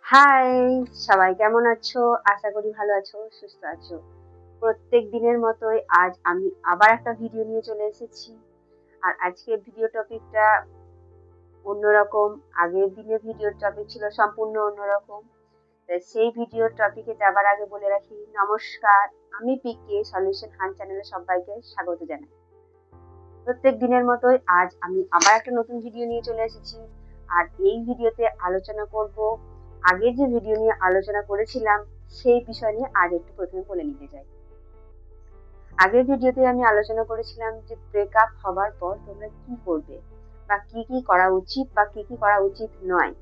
High, সবাই কেমন আছো? আশা করি ভালো আছো, সুস্থ আছো। প্রত্যেক দিনের মতোই আজ আমি আবার একটা ভিডিও নিয়ে চলে এসেছি। আর আজকের ভিডিও টপিকটা অন্যরকম। আগের দিনের ভিডিও টপিক ছিল সম্পূর্ণ অন্যরকম। তাই সেই ভিডিও টপিকে যাবার আগে বলে রাখি, নমস্কার, আমি পিকে সলিউশন হান্ট চ্যানেলে সবাইকে স্বাগত জানাই। প্রত্যেক দিনের মতোই আজ আমি আবার একটা নতুন ভিডিও নিয়ে চলে এসেছি। আর এই ভিডিওতে আলোচনা করব, আগের যে ভিডিও নিয়ে আলোচনা করেছিলাম সেই বিষয় নিয়ে আজ একটু প্রথমে বলে নিতে চাই। আগের ভিডিওতে আমি আলোচনা করেছিলাম যে ব্রেকআপ হবার পর তোমরা কি করবে, বা কি কি করা উচিত বা কি কি করা উচিত নয়।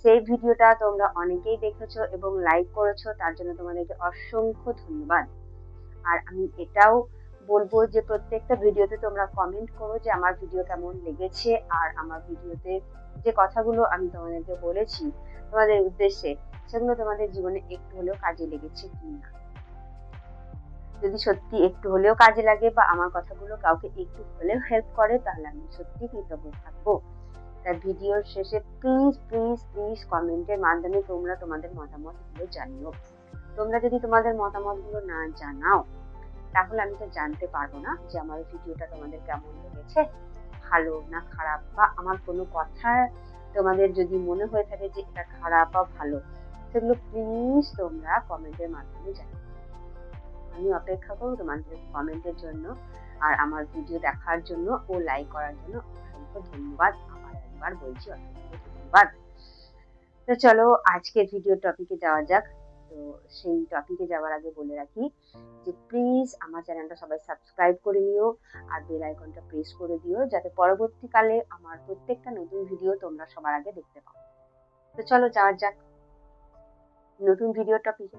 সেই ভিডিওটা তোমরা অনেকেই দেখেছো এবং লাইক করেছো, তার জন্য তোমাদেরকে অসংখ্য ধন্যবাদ। আর আমি এটাও বলবো যে প্রত্যেকটা ভিডিওতে তোমরা কমেন্ট করো যে আমার ভিডিও কেমন লেগেছে, আর আমার ভিডিওতে যে কথাগুলো আমি তোমাদেরকে বলেছি তোমাদের উদ্দেশ্যে, সেগুলো তোমাদের জীবনে একটু হলেও কাজে লেগেছে কিনা। যদি সত্যি একটু হলেও কাজে লাগে বা আমার কথাগুলো কাউকে একটু হলেও হেল্প করে, তাহলে আমি সত্যি কৃতজ্ঞ থাকবো। তাই ভিডিওর শেষে প্লিজ প্লিজ প্লিজ কমেন্টের মাধ্যমে তোমরা তোমাদের মতামতগুলো জানিও। তোমরা যদি তোমাদের মতামতগুলো না জানাও, তাহলে আমি তো জানতে পারবো না যে আমার ভিডিওটা তোমাদের কেমন লেগেছে, ভালো না খারাপ, বা আমার কোনো কথা তোমাদের যদি মনে হয়ে থাকে যে এটা খারাপ বা ভালো, সেগুলো প্লিজ তোমরা কমেন্টের মাধ্যমে জানাও। আমি অপেক্ষা করবো তোমাদের কমেন্টের জন্য। আর আমার ভিডিও দেখার জন্য ও লাইক করার জন্য অসংখ্য ধন্যবাদ। আবার একবার বলছি অসংখ্য ধন্যবাদ। তো চলো আজকের ভিডিও টপিকে যাওয়া যাক। তো সেই টপিকে যাওয়ার আগে বলে রাখি যে প্লিজ আমার চ্যানেলটা সবাই সাবস্ক্রাইব করে নিও, আর বেল আইকনটা প্রেস করে দিও, যাতে পরবর্তীকালে আমার প্রত্যেকটা নতুন ভিডিও তোমরা সবার আগে দেখতে পাও। তো চলো যাওয়া যাক নতুন ভিডিও টপিকে।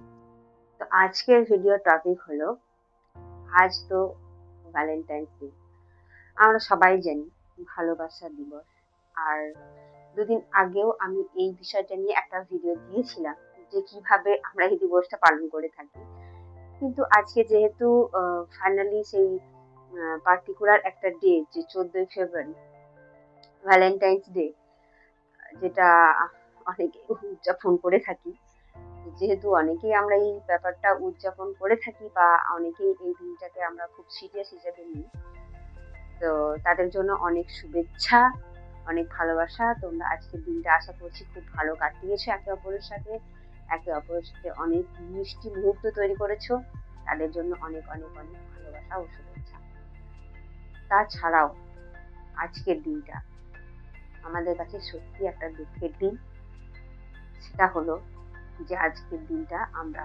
তো আজকের ভিডিও টপিক হলো, আজ তো ভ্যালেন্টাইন্স ডে, আমরা সবাই জানি ভালোবাসা দিবস। আর দুদিন আগেও আমি এই বিষয়টা নিয়ে একটা ভিডিও দিয়েছিলাম যে কিভাবে আমরা এই দিবসটা পালন করে থাকি। কিন্তু আজকে যেহেতু ফাইনালি সেই পার্টিকুলার একটা ডে, যে 14ই ফেব্রুয়ারি ভ্যালেন্টাইন্স ডে, যেটা অনেকে উদযাপন করে থাকি, যেহেতু অনেকেই আমরা এই ব্যাপারটা উদযাপন করে থাকি বা অনেকেই এই দিনটাকে আমরা খুব সিরিয়াস হিসেবে নিই, তো তাদের জন্য অনেক শুভেচ্ছা, অনেক ভালোবাসা। তোমরা আজকের দিনটা আশা করছি খুব ভালো কাটিয়েছো একে অপরের সাথে, একে অপরের সাথে অনেক মিষ্টি মুহূর্ত তৈরি করেছো। তাদের জন্য অনেক অনেক অনেক ভালোবাসা ও শুভেচ্ছা। তাছাড়াও আজকের দিনটা আমাদের কাছে সত্যি একটা দুঃখের দিন। সেটা হলো যে আজকের দিনটা আমরা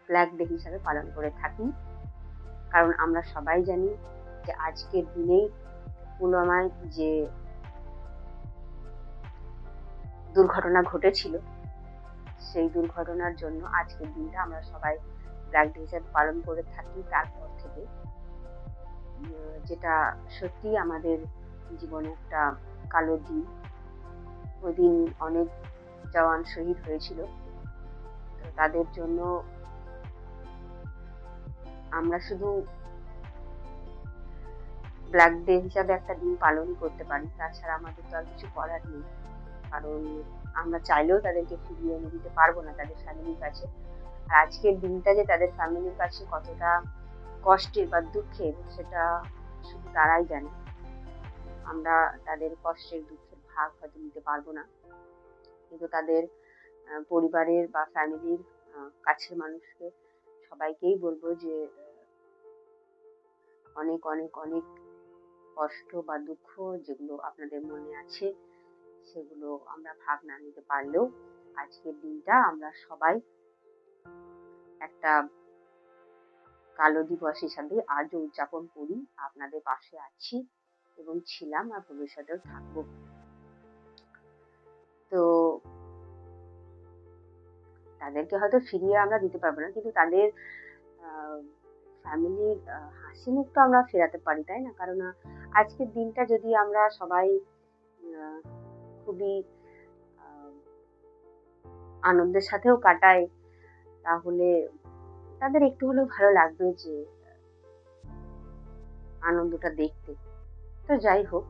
ব্ল্যাক ডে হিসাবে পালন করে থাকি। কারণ আমরা সবাই জানি যে আজকের দিনেই পুলওয়ামায় যে দুর্ঘটনা ঘটেছিল, সেই দুর্ঘটনার জন্য আজকের দিনটা আমরা সবাই ব্ল্যাক ডে হিসেবে পালন করে থাকি তারপর থেকে, যেটা সত্যি আমাদের জীবনে একটা কালো দিন। ওই দিন অনেক জওয়ান শহীদ হয়েছিল, তো তাদের জন্য আমরা শুধু ব্ল্যাক ডে হিসাবে একটা দিন পালনই করতে পারি, তাছাড়া আমাদের তো আর কিছু করার নেই। কারণ আমরা চাইলেও তাদেরকে ফিরিয়ে এনে দিতে পারবো না তাদের ফ্যামিলির কাছে। আর আজকের দিনটা যে তাদের ফ্যামিলির কাছে কতটা কষ্টের বা দুঃখের, সেটা শুধু তারাই জানে। আমরা তাদের কষ্টের দুঃখের ভাগ হয়তো নিতে পারবো না, কিন্তু তাদের পরিবারের বা ফ্যামিলির কাছের মানুষকে সবাইকেই বলবো যে অনেক অনেক অনেক কষ্ট বা দুঃখ যেগুলো আপনাদের মনে আছে, সেগুলো আমরা ভাগ না নিতে পারলেও আজকের দিনটা আমরা সবাই একটা কালো দিবস হিসাবে আজও উদযাপন করি। আপনাদের পাশে আছি এবং ছিলাম, আর ভবিষ্যতেও থাকবো। তো তাদেরকে হয়তো ফিরিয়ে আমরা দিতে পারবো না, কিন্তু তাদের ফ্যামিলির হাসি মুখ তো আমরা ফেরাতে পারি, তাই না? কারণ আজকের দিনটা যদি আমরা সবাই খুবই আনন্দের সাথেও কাটাই, তাহলে তাদের একটু হলেও ভালো লাগবে যে আনন্দটা দেখতে। তো যাই হোক,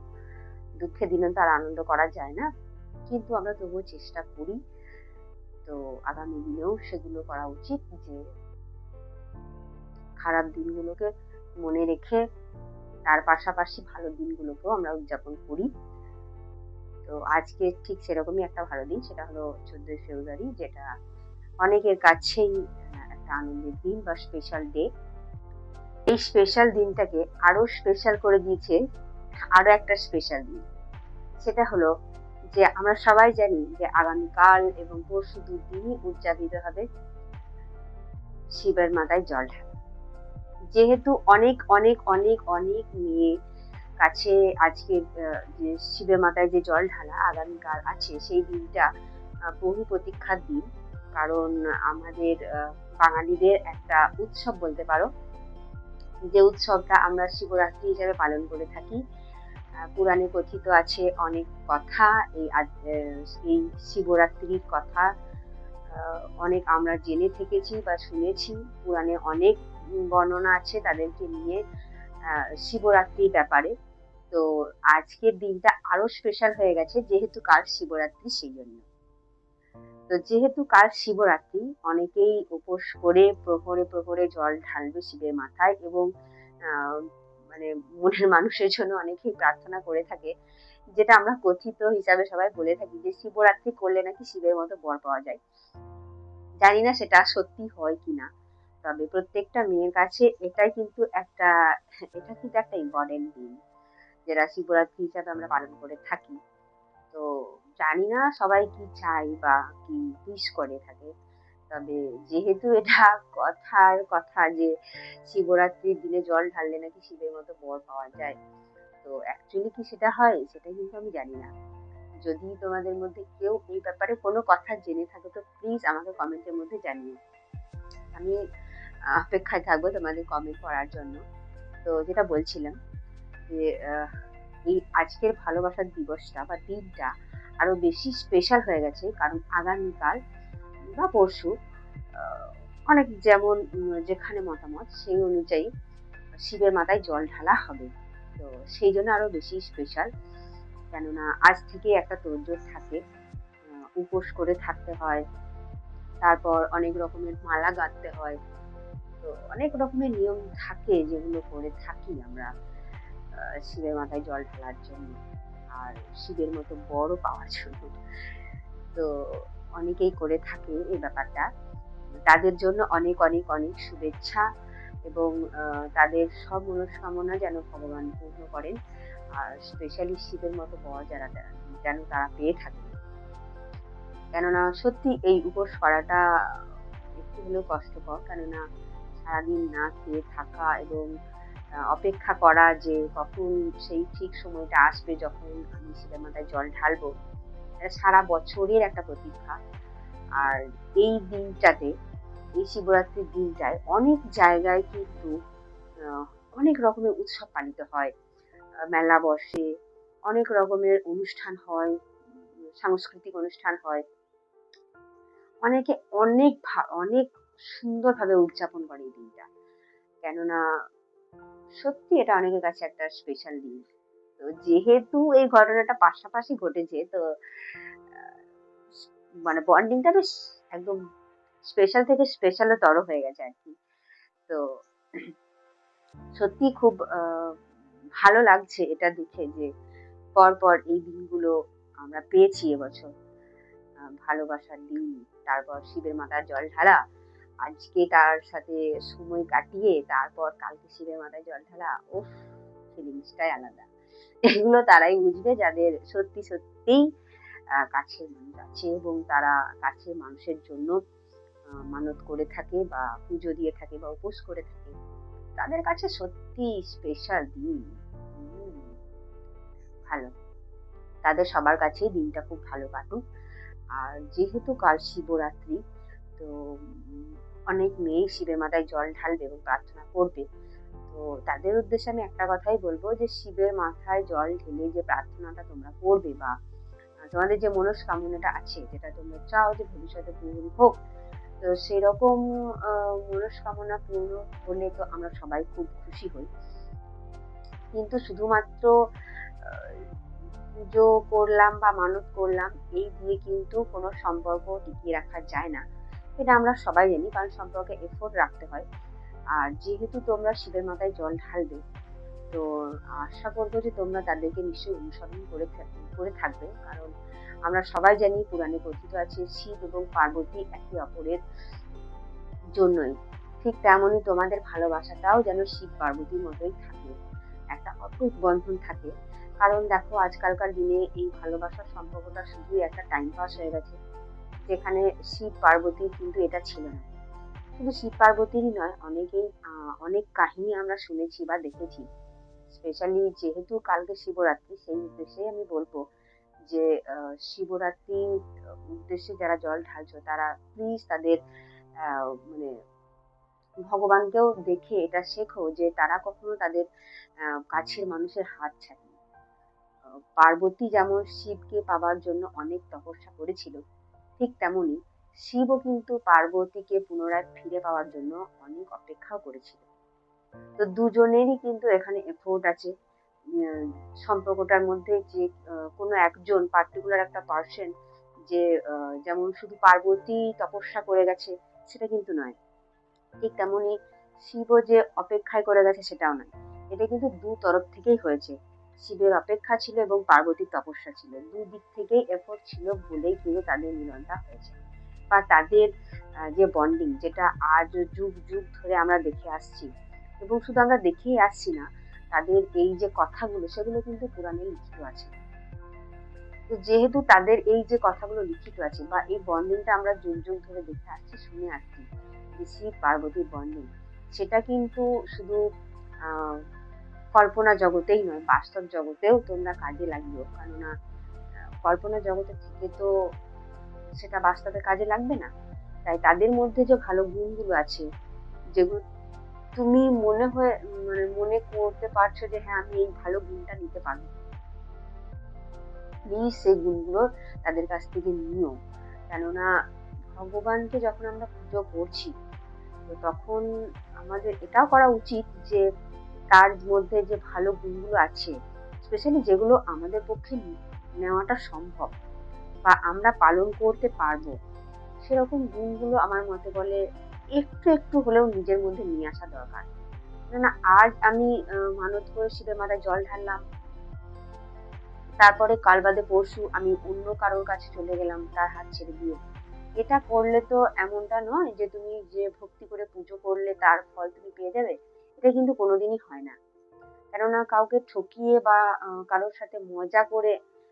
দুঃখের দিনে তো আর আনন্দ করা যায় না, কিন্তু আমরা তবুও চেষ্টা করি তো আগামী দিনেও সেগুলো করা উচিত, যে খারাপ দিনগুলোকে মনে রেখে তার পাশাপাশি ভালো দিনগুলোকেও আমরা উদযাপন করি। তো আজকে ঠিক সেরকমই একটা ভালো দিন, সেটা হলো 14ই ফেব্রুয়ারি, যেটা অনেকের কাছেই একটা আনন্দের দিন বা স্পেশাল ডে। এই স্পেশাল দিনটাকে আরো স্পেশাল করে দিয়েছে আরো একটা স্পেশাল দিন, সেটা হলো যে আমরা সবাই জানি যে আগামীকাল এবং পরশু দুদিনই উদযাপিত হবে শিবের মাথায় জল ঢালা। যেহেতু অনেক অনেক অনেক অনেক মেয়ে কাছে আজকে যে শিবের মাথায় যে জল ঢালা আগামীকাল আছে, সেই দিনটা বহু প্রতীক্ষার দিন। কারণ আমাদের বাঙালিদের একটা উৎসব বলতে পারো, যে উৎসবটা আমরা শিবরাত্রি হিসেবে পালন করে থাকি। পুরাণে কথিত আছে অনেক কথা এই শিবরাত্রির কথা। অনেক আমরা জেনে থেকেছি বা শুনেছি, পুরাণে অনেক বর্ণনা আছে তাদেরকে নিয়ে শিবরাত্রির ব্যাপারে। তো আজকের দিনটা আরো স্পেশাল হয়ে গেছে যেহেতু কাল শিবরাত্রি, সেই জন্য। তো যেহেতু কাল শিবরাত্রি, অনেকেই উপোস করে প্রহরে প্রহরে জল ঢালবে শিবের মাথায়, এবং মানে মনের মানুষের জন্য অনেকেই প্রার্থনা করে থাকে, যেটা আমরা কথিত হিসাবে সবাই বলে থাকি যে শিবরাত্রি করলে নাকি শিবের মতো বর পাওয়া যায়। জানি না সেটা সত্যি হয় কিনা, তবে প্রত্যেকটা মেয়ের কাছে এটা কিন্তু একটা ইম্পর্টেন্ট দিন, যেটা শিবরাত্রি হিসাবে আমরা পালন করে থাকি। তো জানি না সবাই কি চাই বা কি উইশ করে থাকে, তবে যেহেতু এটা কথার কথা যে শিবরাত্রির দিনে জল ঢাললে নাকি শিবের মতো বর পাওয়া যায়, তো অ্যাকচুয়ালি কি সেটা হয় সেটা কিন্তু আমি জানি না। যদি তোমাদের মধ্যে কেউ এই ব্যাপারে কোনো কথা জেনে থাকে তো প্লিজ আমাকে কমেন্টের মধ্যে জানিও, আমি অপেক্ষায় থাকবো তোমাদের কমেন্ট পড়ার জন্য। তো যেটা বলছিলাম যে এই আজকের ভালোবাসার দিবসটা বা দিনটা আরো বেশি স্পেশাল হয়ে গেছে, কারণ আগামীকাল বা পরশু অনেক যেমন যেখানে মতামত সেই অনুযায়ী শিবের মাথায় জল ঢালা হবে। তো সেই জন্য আরো বেশি স্পেশাল, কেননা আজ থেকে একটা তোড়জোড় থাকে, উপোস করে থাকতে হয়, তারপর অনেক রকমের মালা গাঁথতে হয়। তো অনেক রকমের নিয়ম থাকে যেগুলো করে থাকি আমরা শিবের মাথায় জল ঢালার জন্য আর শিবের মতো বড় পাওয়ার জন্য। তো অনেকেই করে থাকে এই ব্যাপারটা, তাদের জন্য অনেক অনেক অনেক শুভেচ্ছা, এবং তাদের সব মনস্কামনা যেন ভগবান পূর্ণ করেন, আর স্পেশালি শিবের মতো বর যারা যেন তারা পেয়ে থাকে। কেননা সত্যি এই উপোস করাটা একটু হলেও কষ্টকর, কেননা সারাদিন না খেয়ে থাকা এবং অপেক্ষা করা যে কখন সেই ঠিক সময়টা আসবে যখন আমি শিবের মাথায় জল ঢালবো, এটা সারা বছরের একটা প্রতীক্ষা। আর এই দিনটাতে, এই শিবরাত্রির দিনটায় অনেক জায়গায় কিন্তু অনেক রকমের উৎসব পালিত হয়, মেলা বসে, অনেক রকমের অনুষ্ঠান হয়, সাংস্কৃতিক অনুষ্ঠান হয়, অনেকে অনেক অনেক সুন্দরভাবে উদযাপন করে এই দিনটা। কেননা সত্যি এটা অনেকের কাছে একটা স্পেশাল দিন। তো যেহেতু এই ঘটনাটা পাশাপাশি ঘটেছে, তো মানে বন্ডিংটা বেশ একদম স্পেশাল থেকে স্পেশালতর হয়ে গেছে আর কি। তো সত্যি খুব ভালো লাগছে এটা দেখে যে পরপর এই দিনগুলো আমরা পেয়েছি এবছর। ভালোবাসার দিন, তারপর শিবের মাথায় জল ঢালা, আজকে তার সাথে সময় কাটিয়ে তারপর কালকে শিবের মাথায় জল ঢালা, উফ, ফিলিংসটাই আলাদা। এগুলো তারাই বুঝবে যাদের সত্যি সত্যিই কাছের মানুষ আছে এবং তারা কাছের মানুষের জন্য মানত করে থাকে বা পুজো দিয়ে থাকে বা উপোস করে থাকে, তাদের কাছে সত্যি স্পেশাল দিন। ভালো, তাদের সবার কাছেই দিনটা খুব ভালো কাটুক। আর যেহেতু কাল শিবরাত্রি, তো অনেক মেয়েই শিবের মাথায় জল ঢালবে এবং প্রার্থনা করবে। তো তাদের উদ্দেশ্যে আমি একটা কথাই বলবো, যে শিবের মাথায় জল ঢেলে যে প্রার্থনাটা তোমরা করবে বা তোমাদের যে মনস্কামনাটা আছে, যেটা তোমরা চাও যে ভবিষ্যতে পূরণ হোক, তো সেরকম মনস্কামনা পূর্ণ হলে তো আমরা সবাই খুব খুশি হই। কিন্তু শুধুমাত্র পুজো করলাম বা মানত করলাম এই দিয়ে কিন্তু কোনো সম্পর্ক টিকিয়ে রাখা যায় না। এটা আমরা সবাই জানি, কারণ সম্পর্কে এফোর্ট রাখতে হয়। আর যেহেতু তোমরা শিবের মাথায় জল ঢালবে, তো আশা করবো যে তোমরা তাদেরকে নিশ্চয়ই অনুসরণ করে থাকবে। কারণ আমরা সবাই জানি, পুরাণে কথিত আছে শিব এবং পার্বতী একে অপরের জন্যই। ঠিক তেমনই তোমাদের ভালোবাসাটাও যেন শিব পার্বতীর মতোই থাকে, একটা অটুট বন্ধন থাকে। কারণ দেখো, আজকালকার দিনে এই ভালোবাসার সম্পর্কটা শুধুই একটা টাইম পাস হয়ে গেছে, যেখানে শিব পার্বতীর কিন্তু এটা ছিল না। শুধু শিব পার্বতীরই নয়, অনেক কাহিনী আমরা শুনেছি বা দেখেছি। স্পেশালি যেহেতু কালকে শিবরাত্রি, সেই উদ্দেশ্যে আমি বলবো যে শিবরাত্রির উদ্দেশ্যে যারা জল ঢালছো, তারা প্লিজ তাদের মানে ভগবানকেও দেখে এটা শেখো যে তারা কখনো তাদের কাছের মানুষের হাত ছাড়েনি। পার্বতী যেমন শিবকে পাওয়ার জন্য অনেক তপস্যা করেছিল, ঠিক তেমনি শিবও কিন্তু পার্বতীকে পুনরায় ফিরে পাওয়ার জন্য অনেক অপেক্ষাও করেছিল। তো দুজনেরই কিন্তু এখানে এফোর্ট আছে। সম্পর্কটার মধ্যে যে কোনো একজন পার্টিকুলার একটা পার্সন যে যেমন শুধু পার্বতী তপস্যা করে গেছে সেটা কিন্তু নয়, ঠিক তেমনি শিবও যে অপেক্ষায় করে গেছে সেটাও নয়। এটা কিন্তু দু তরফ থেকেই হয়েছে। শিবের অপেক্ষা ছিল এবং পার্বতীর তপস্যা ছিল, দুদিক থেকেই এফোর্ট ছিল বলেই কিন্তু তাদের মিলনটা হয়েছে। বা তাদের যে বন্ডিং, যেটা আজ যুগ যুগ ধরে আমরা দেখে আসছি, এবং শুধু আমরা দেখেই আসছি না, তাদের এই যে কথাগুলো সেগুলো কিন্তু পুরাণে লিখিত আছে। তো যেহেতু তাদের এই যে কথাগুলো লিখিত আছে বা এই বন্ডিংটা আমরা যুগ যুগ ধরে দেখে আসছি, শুনে আসছি, যে শিব পার্বতীর বন্ডিং, সেটা কিন্তু শুধু আহ কল্পনা জগতেই নয়, বাস্তব জগতেও তোমরা কাজে লাগিও। কেননা কল্পনা জগতে থেকে তো সেটা বাস্তবে কাজে লাগবে না। তাই তাদের মধ্যে যে ভালো গুণগুলো আছে, যেগুলো তুমি মনে করতে পারছো যে হ্যাঁ, আমি এই ভালো গুণটা নিতে পারবো, প্লিজ সেই গুণগুলো তাদের কাছ থেকে নিও। কেননা ভগবানকে যখন আমরা পুজো করছি, তো তখন আমাদের এটাও করা উচিত যে তার মধ্যে যে ভালো গুণগুলো আছে, স্পেশালি যেগুলো আমাদের পক্ষে নেওয়াটা সম্ভব বা আমরা পালন করতে পারবো, সেরকম গুণগুলো আমার মতে বলে একটু একটু হলেও নিজের মধ্যে নিয়ে আসা দরকার। কেননা আজ আমি মানত করে শিবের মাথায় জল ঢাললাম, তারপরে কাল বাদে পরশু আমি অন্য কারোর কাছে চলে গেলাম তার হাত ছেড়ে দিয়ে। এটা করলে তো এমনটা নয় যে তুমি যে ভক্তি করে পুজো করলে তার ফল তুমি পেয়ে যাবে, এটা কিন্তু কোনোদিনই হয় না। কেননা কাউকে ঠকিয়ে বা কারোর সাথে মজা করে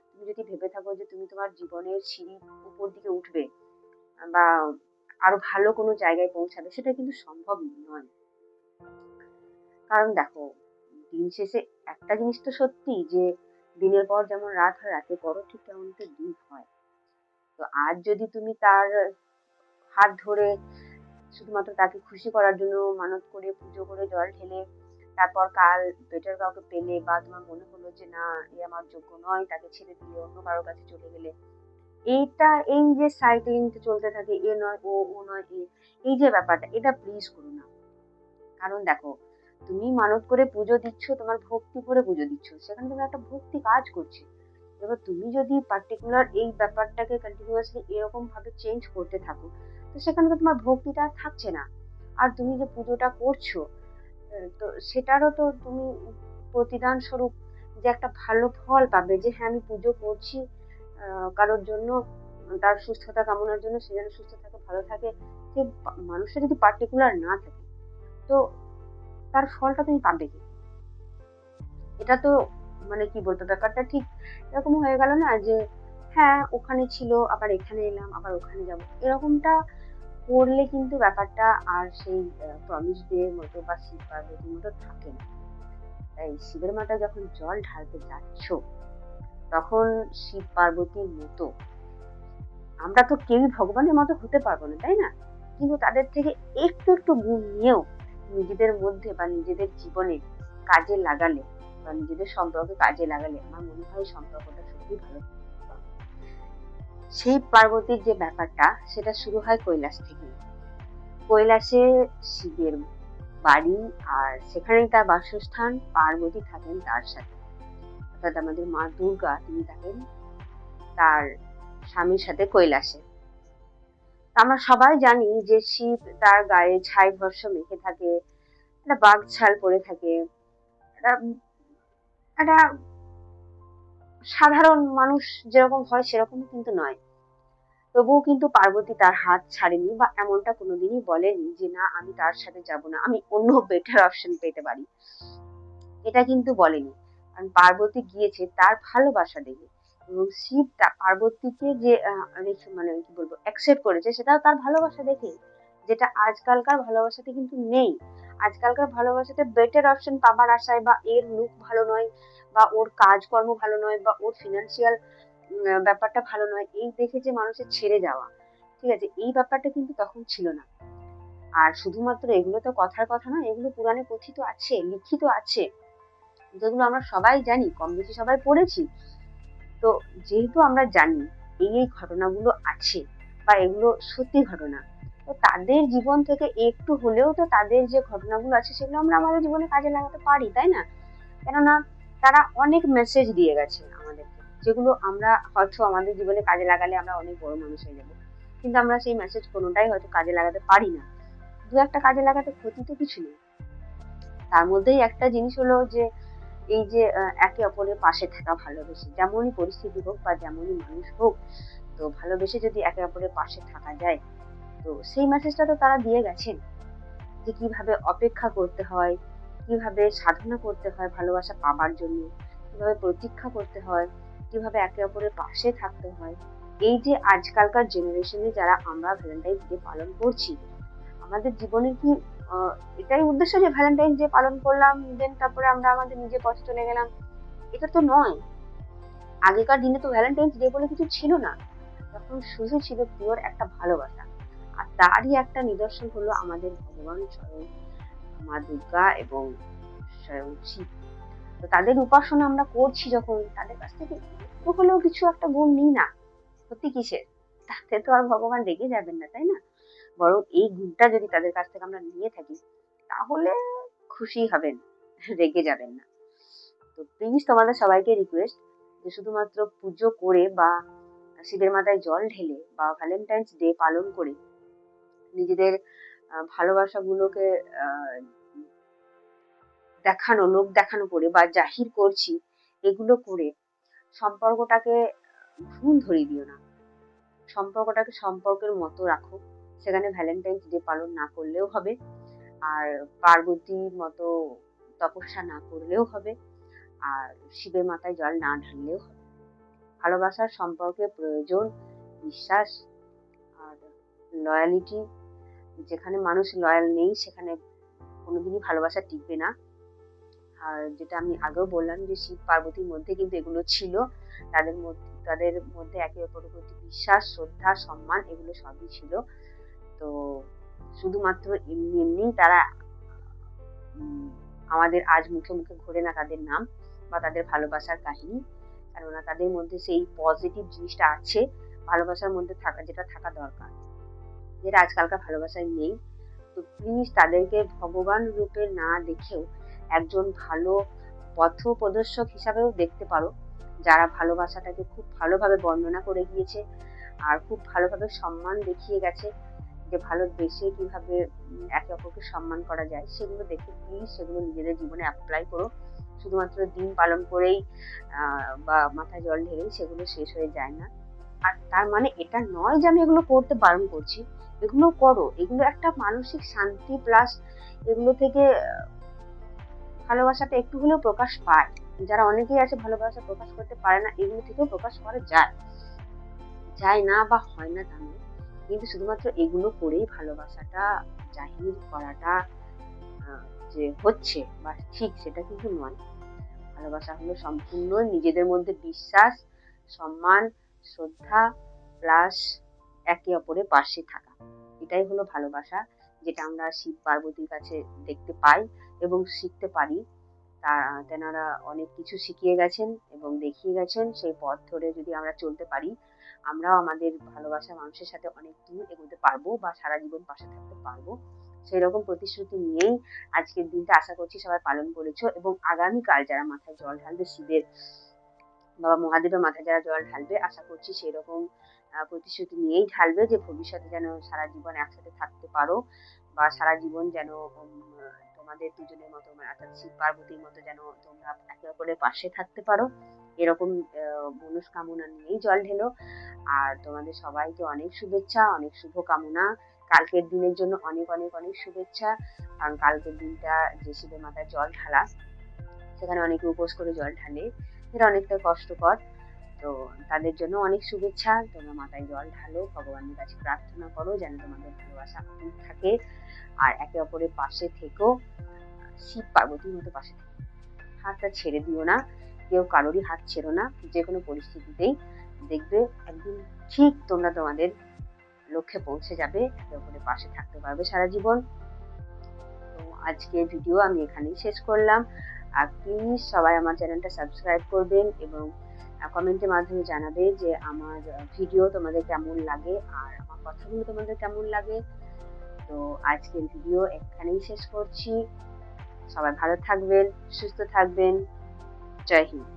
তুমি যদি ভেবে থাকো যে তুমি তোমার জীবনের সিঁড়ির উপর দিকে উঠবে বা আরো ভালো কোনো জায়গায় পৌঁছাবে, সেটা কিন্তু সম্ভব নয়। কারণ দেখো, দিন শেষে একটা জিনিস তো সত্যি যে দিনের পর যেমন রাত হয়, রাতের পরও ঠিক তেমন তো দিন হয়। তো আজ যদি তুমি তার হাত ধরে শুধুমাত্র তাকে খুশি করার জন্য মানত করে পুজো করে জল ঢেলে, তারপর কাল বেটার কাউকে পেলে বা তোমার মনে হলো যে না, এ আমার যোগ্য নয়, তাকে ছেড়ে দিয়ে অন্য কারোর কাছে চলে গেলে, এই যে সাইক্লিং চলতে থাকে, এ নয় ও, ও নয় এ, এই যে ব্যাপারটা, এটা প্লিজ করো না। কারণ দেখো, তুমি মানত করে পুজো দিচ্ছ, তোমার ভক্তি করে পুজো দিচ্ছ, সেখানে তুমি একটা ভক্তি কাজ করছে। এবার তুমি যদি পার্টিকুলার এই ব্যাপারটাকে কন্টিনিউয়াসলি এরকম ভাবে চেঞ্জ করতে থাকো, তো সেখানে তো তোমার ভক্তিটা আর থাকছে না। আর তুমি যে পুজোটা করছো, তো সেটারও তো তুমি প্রতিদান স্বরূপ যে একটা ভালো ফল পাবে, যে হ্যাঁ, আমি পুজো করছি কারোর জন্য, তার সুস্থতা কামনার জন্য, সে যেন সুস্থ থাকে, ভালো থাকে। যে মানুষটা যদি পার্টিকুলার না থাকে, তো তার ফলটা তুমি পাবে কি? এটা তো মানে কি বলতো, ব্যাপারটা ঠিক এরকম হয়ে গেল না যে হ্যাঁ, ওখানে ছিল আবার এখানে এলাম, আবার ওখানে যাব, এরকমটা করলে কিন্তু ব্যাপারটা আর সেই প্রমিস ডে মতো বা শিব পার্বতীর মতো থাকে না। তাই শিবের মাথায় যখন জল ঢালতে যাচ্ছ, তখন শিব পার্বতীর মতো আমরা তো কেউই ভগবানের মতো হতে পারবো না, তাই না? কিন্তু তাদের থেকে একটু একটু গুণ নিয়েও নিজেদের মধ্যে বা নিজেদের জীবনে কাজে লাগালে বা নিজেদের সম্পর্কে কাজে লাগালে, আমার মনে হয় সম্পর্কটা সত্যি ভালো। সেই পার্বতীর যে ব্যাপারটা, সেটা শুরু হয় কৈলাস থেকে। কৈলাসে শিবের বাড়ি, আর সেখানেই তার বাসস্থান, পার্বতী থাকেন তার সাথে। অর্থাৎ আমাদের মা দুর্গা, তিনি থাকেন তার স্বামীর সাথে কৈলাসে। আমরা সবাই জানি যে শিব তার গায়ে ছাই ভস্য মেখে থাকে, একটা বাঘ ছাল পরে থাকে, একটা একটা সাধারণ মানুষ যেরকম হয় সেরকম কিন্তু নয়। তবুও কিন্তু পার্বতী তার হাত ছাড়েনি বা এমনটা কোনোদিনই বলেনি যে না আমি তার সাথে যাব না, আমি অন্য বেটার অপশন পেতে পারি, এটা কিন্তু বলেনি। কারণ পার্বতী গিয়েছে তার ভালোবাসা দেখে, এবং শিব পার্বতীকে যে মানে কি বলবো অ্যাকসেপ্ট করেছে সেটাও তার ভালোবাসা দেখে, যেটা আজকালকার ভালোবাসাতে কিন্তু নেই। আজকালকার ভালোবাসাতে বেটার অপশন পাবার আশায় বা এর লুক ভালো নয় বা ওর কাজকর্ম ভালো নয় বা ওর ফিনান্সিয়াল ব্যাপারটা ভালো নয়, এই দেখে যে মানুষের ছেড়ে যাওয়া, ঠিক আছে, এই ব্যাপারটা কিন্তু তখন ছিল না। আর শুধুমাত্র এগুলো তো কথার কথা নয়, এগুলো পুরাণে কথিত আছে, লিখিত আছে, যেগুলো আমরা সবাই জানি, কম বেশি সবাই পড়েছি। তো যেহেতু আমরা জানি এই ঘটনাগুলো আছে বা এগুলো সত্যি ঘটনা, তো তাদের জীবন থেকে একটু হলেও তো তাদের যে ঘটনাগুলো আছে সেগুলো আমরা আমাদের জীবনে কাজে লাগাতে পারি, তাই না? কেননা তারা অনেক মেসেজ দিয়ে গেছে আমাদেরকে, যেগুলো আমরা হয়তো আমাদের জীবনে কাজে লাগালে আমরা অনেক বড় মানুষ হয়ে যাবো, কিন্তু আমরা সেই মেসেজ কোনোটাই হয়তো কাজে লাগাতে পারি না। দু একটা কাজে লাগাতে ক্ষতি তো কিছু নেই। তার মধ্যেই একটা জিনিস হলো যে এই যে একে অপরের পাশে থাকা, ভালোবেসে যেমনই পরিস্থিতি হোক বা যেমনই মানুষ হোক, তো ভালোবেসে যদি একে অপরের পাশে থাকা যায়, তো সেই মেসেজটা তো তারা দিয়ে গেছেন যে কিভাবে অপেক্ষা করতে হয়, কিভাবে সাধনা করতে হয় ভালোবাসা পাবার জন্য, কিভাবে প্রতীক্ষা করতে হয়, কিভাবে একে অপরের পাশে থাকতে হয়। এই যে আজকালকার জেনারেশনে যারা আমরা ভ্যালেন্টাইন্স ডে পালন করছি, আমাদের জীবনের কি এটাই উদ্দেশ্য যে ভ্যালেন্টাইন্স ডে পালন করলাম দেন তারপরে আমরা আমাদের নিজের পথে চলে গেলাম? এটা তো নয়। আগেকার দিনে তো ভ্যালেন্টাইন্স ডে বলে কিছু ছিল না, তখন শুধু ছিল পিওর একটা ভালোবাসা। আর তারই একটা নিদর্শন হলো আমাদের ভগবান স্বয়ং মা দুর্গা এবং স্বয়ং শিব। তো তাদের উপাসনা আমরা করছি যখন, তাদের কাছ থেকে একটু হলেও কিছু একটা গুণ নিই না, ক্ষতি কিসের? তাতে তো আর ভগবান রেগে যাবেন না, তাই না? বরং এই গুণটা যদি তাদের কাছ থেকে আমরা নিয়ে থাকি, তাহলে খুশি হবেন, রেগে যাবেন না। তো প্লিজ তোমাদের সবাইকে রিকোয়েস্ট যে শুধুমাত্র পুজো করে বা শিবের মাথায় জল ঢেলে বা ভ্যালেন্টাইন্স ডে পালন করে নিজেদের ভালোবাসাগুলোকে দেখানো, লোক দেখানো করে বা জাহির করছি, এগুলো করে সম্পর্কটাকে ভুল ধরিয়ে দিও না। সম্পর্কটাকে সম্পর্কের মতো রাখো। সেখানে ভ্যালেন্টাইন্স ডে পালন না করলেও হবে, আর পার্বতীর মতো তপস্যা না করলেও হবে, আর শিবের মাথায় জল না ঢাললেও হবে। ভালোবাসার সম্পর্কে প্রয়োজন বিশ্বাস আর লয়ালিটি। যেখানে মানুষ লয়াল নেই সেখানে কোনোদিনই ভালোবাসা টিকবে না। আর যেটা আমি আগেও বললাম যে শিব পার্বতীর মধ্যে কিন্তু এগুলো ছিল, তাদের মধ্যে একে অপরের প্রতি বিশ্বাস, শ্রদ্ধা, সম্মান, এগুলো সবই ছিল। তো শুধুমাত্র এমনি এমনি তারা আমাদের আজ মুখে মুখে ঘোরে না তাদের নাম বা তাদের ভালোবাসার কাহিনী, কেননা তাদের মধ্যে সেই পজিটিভ জিনিসটা আছে, ভালোবাসার মধ্যে থাকা, যেটা থাকা দরকার, যেটা আজকালকার ভালোবাসায় নেই। তো প্লিজ তাদেরকে ভগবান রূপে না দেখেও একজন ভালো পথ প্রদর্শক হিসাবেও দেখতে পারো, যারা ভালোবাসাটাকে খুব ভালোভাবে বর্ণনা করে গিয়েছে আর খুব ভালোভাবে সম্মান দেখিয়ে গেছে, যে ভালোবেসে কিভাবে একে অপরকে সম্মান করা যায়, সেগুলো দেখে প্লিজ সেগুলো নিজেদের জীবনে অ্যাপ্লাই করো। শুধুমাত্র দিন পালন করেই বা মাথায় জল ঢেলেই সেগুলো শেষ হয়ে যায় না। আর তার মানে এটা নয় যে আমি এগুলো করতে বারণ করছি, এগুলো করো, এগুলো একটা মানসিক শান্তি প্লাস এগুলো থেকে ভালোবাসাটা একটু হলেও প্রকাশ পায়। যারা অনেকেই আছে ভালোবাসা প্রকাশ করতে পারে না, এগুলো থেকেও প্রকাশ করা যায়, যায় না বা হয় না তা নয়, কিন্তু শুধুমাত্র এগুলো করেই ভালোবাসাটা জাহির করাটা যে হচ্ছে বা ঠিক সেটা কিন্তু নয়। ভালোবাসা হলো সম্পূর্ণ নিজেদের মধ্যে বিশ্বাস, সম্মান, শ্রদ্ধা প্লাস একে অপরের পাশে থাকা, এটাই হলো ভালোবাসা, যেটা আমরা শিব পার্বতীর কাছে দেখতে পাই এবং শিখতে পারি। তেনারা অনেক কিছু শিখিয়ে গেছেন এবং দেখিয়ে গেছেন, সেই পথ ধরে যদি আমরা চলতে পারি, আমরাও আমাদের ভালোবাসার মানুষের সাথে অনেক দূর এগোতে পারবো বা সারা জীবন পাশে থাকতে পারবো। সেই রকম প্রতিশ্রুতি নিয়েই আজকের দিনটা আশা করছি সবাই পালন করেছো, এবং আগামীকাল যারা মাথায় জল ঢালবে শিবের বাবা মহাদেবের মাথায় যারা জল ঢালবে, আশা করছি সেরকম প্রতিশ্রুতি নিয়েই ঢালবে যে ভবিষ্যতে যেন সারা জীবন একসাথে থাকতে পারো, বা সারা জীবন যেন তোমাদের দুজনের মতো, অর্থাৎ শিব পার্বতীর মতো যেন তোমরা একে অপরের পাশে থাকতে পারো, এরকম মনস্কামনা নিয়েই জল ঢেলো। আর তোমাদের সবাইকে অনেক শুভেচ্ছা, অনেক শুভ কামনা। কালকের দিনের জন্য অনেক অনেক অনেক শুভেচ্ছা, কারণ কালকের দিনটা যে শিবের মাথায় জল ঢালা, সেখানে অনেকে উপোস করে জল ঢালে, এটা অনেকটা কষ্টকর। তো তাদের জন্য অনেক শুভেচ্ছা। তোমরা মাথায় জল ঢালো, ভগবানের কাছে প্রার্থনা করো যেন তোমাদের ভালোবাসা অটুট থাকে, আর একে অপরের পাশে থেকো, শিব পার্বতীর মতো পাশে থেকো। হাতটা ছেড়ে দিও না, কেউ কারোরই হাত ছেড়ো না, যে কোনো পরিস্থিতিতেই। দেখবে একদিন ঠিক তোমরা তোমাদের লক্ষ্যে পৌঁছে যাবে, একে অপরের পাশে থাকতে পারবে সারা জীবন। তো আজকে ভিডিও আমি এখানেই শেষ করলাম। আর প্লিজ সবাই আমার চ্যানেলটা সাবস্ক্রাইব করবেন এবং কমেন্টের মাধ্যমে জানাবে যে আমার ভিডিও তোমাদের কেমন লাগে আর আমার কথাগুলো তোমাদের কেমন লাগে। তো আজকের ভিডিও এখানেই শেষ করছি। সবাই ভালো থাকবেন, সুস্থ থাকবেন। জয় হিন্দ।